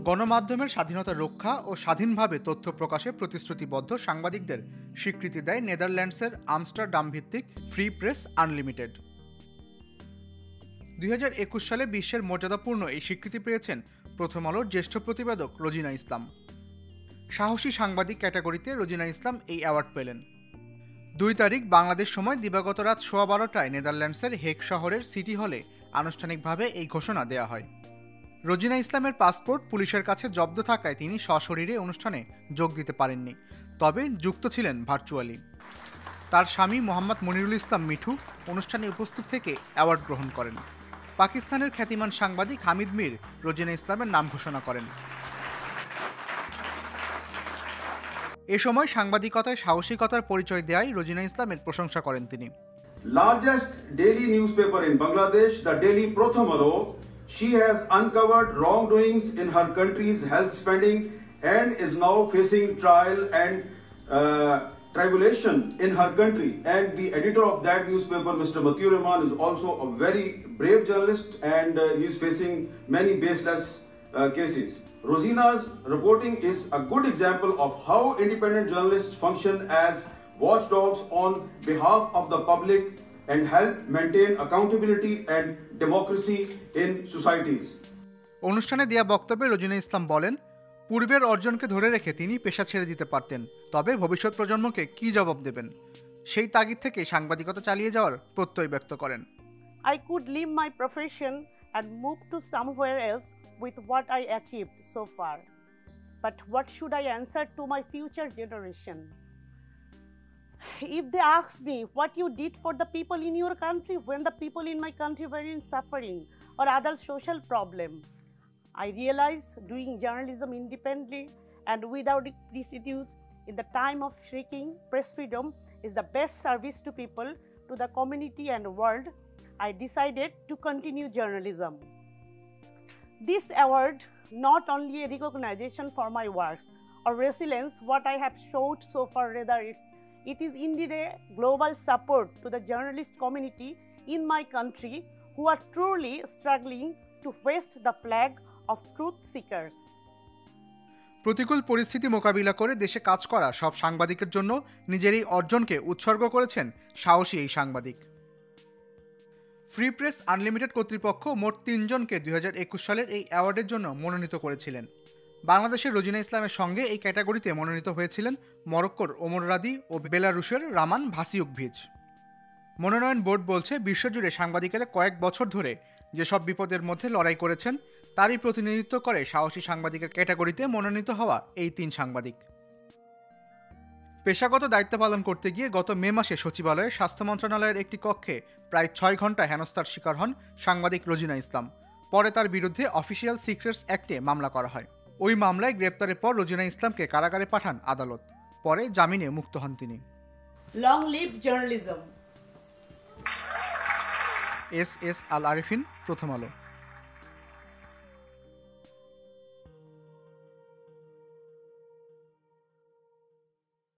গণমাধ্যমের স্বাধীনতা রক্ষা ও স্বাধীনভাবে তথ্য প্রকাশে প্রতিশ্রুতিবদ্ধ সাংবাদিকদের স্বীকৃতি দেয় নেদারল্যান্ডসের আমস্টারডাম ভিত্তিক ফ্রি প্রেস আনলিমিটেড। 2021 সালে বিশ্বের মর্যাদাপূর্ণ এই স্বীকৃতি পেয়েছেন প্রথম আলোর জ্যেষ্ঠ প্রতিবেদক রোজিনা ইসলাম। সাহসী সাংবাদিক ক্যাটাগরিতে রোজিনা ইসলাম এই অ্যাওয়ার্ড পেলেন। 2 তারিখ বাংলাদেশ সময় দিবাগত রাত 12:15টায় নেদারল্যান্ডসের হেগ শহরের সিটি হলে আনুষ্ঠানিকভাবে এই ঘোষণা দেয়া হয়। রোজিনা ইসলামের পাসপোর্ট পুলিশের কাছে জব্দ থাকায় তিনি সশরীরে অনুষ্ঠানে যোগ দিতে পারেননি, তবে যুক্ত ছিলেন ভার্চুয়ালি। তার স্বামী মোহাম্মদ মনিরুল ইসলাম মিঠু অনুষ্ঠানে উপস্থিত থেকে অ্যাওয়ার্ড গ্রহণ করেন। পাকিস্তানের খ্যাতিমান সাংবাদিক হামিদ মীর রোজিনা ইসলামের নাম ঘোষণা করেন। এ সময় সাংবাদিকতায় সাহসিকতার পরিচয় দেয়ায় রোজিনা ইসলামের প্রশংসা করেন তিনি। Largest daily newspaper in Bangladesh, the Daily Prothom Alo, she has uncovered wrongdoings in her country's health spending and is now facing trial and tribulation in her country. And the editor of that newspaper, Mr. Matiur Rahman, is also a very brave journalist and he is facing many baseless cases. Rosina's reporting is a good example of how independent journalists function as watchdogs on behalf of the public and help maintain accountability and democracy in societies. অনুষ্ঠানে দেয়া বক্তব্যে রোজিনা ইসলাম বলেন, পূর্বের অর্জনকে ধরে রেখে তিনি পেশা ছেড়ে দিতে পারতেন, তবে ভবিষ্যৎ প্রজন্মকে কি জবাব দেবেন সেই তাগিদ থেকে সাংবাদিকতা চালিয়ে যাওয়ার প্রত্যয় ব্যক্ত করেন। I could leave my profession and move to somewhere else with what I achieved so far. But what should I answer to my future generation? If they ask me what you did for the people in your country when the people in my country were in suffering or other social problem, I realized doing journalism independently and without precedent in the time of shrinking press freedom is the best service to people, to the community and world. I decided to continue journalism. This award not only a recognition for my works or resilience what I have showed so far, rather it is indeed a global support to the journalist community in my country who are truly struggling to hoist the flag of truth seekers. প্রতিকূল পরিস্থিতি মোকাবিলা করে দেশে কাজ করা সব সাংবাদিকের জন্য নিজের এই অর্জনকে উৎসর্গ করেছেন সাহসী এই সাংবাদিক। ফ্রি প্রেস আনলিমিটেড কর্তৃপক্ষ মোট 3 জনকে 2021 সালের এই অ্যাওয়ার্ডের জন্য মনোনীত করেছিলেন। বাংলাদেশের রোজিনা ইসলামের সঙ্গে এই ক্যাটাগরিতে মনোনীত হয়েছিলেন মরক্কোর ওমর রাদি ও বেলারুশের রামান ভাসিউকভিচ। মনোনয়ন বোর্ড বলছে, বিশ্বজুড়ে সাংবাদিকেরা কয়েক বছর ধরে যেসব বিপদের মধ্যে লড়াই করেছেন তারই প্রতিনিধিত্ব করে সাহসী সাংবাদিকের ক্যাটাগরিতে মনোনীত হওয়া এই 3 সাংবাদিক। পেশাগত দায়িত্ব পালন করতে গিয়ে গত মে মাসে সচিবালয়ে স্বাস্থ্য মন্ত্রণালয়ের একটি কক্ষে প্রায় 6 ঘন্টা হেনস্থার শিকার হন সাংবাদিক রোজিনা ইসলাম। পরে তার বিরুদ্ধে অফিসিয়াল সিক্রেটস অ্যাক্টে মামলা করা হয়। ওই মামলায় গ্রেপ্তারের পর রোজিনা ইসলামকে কারাগারে পাঠান আদালত। পরে জামিনে মুক্ত হন তিনি। Long live journalism. এস আল আরিফিন, প্রথম আলো।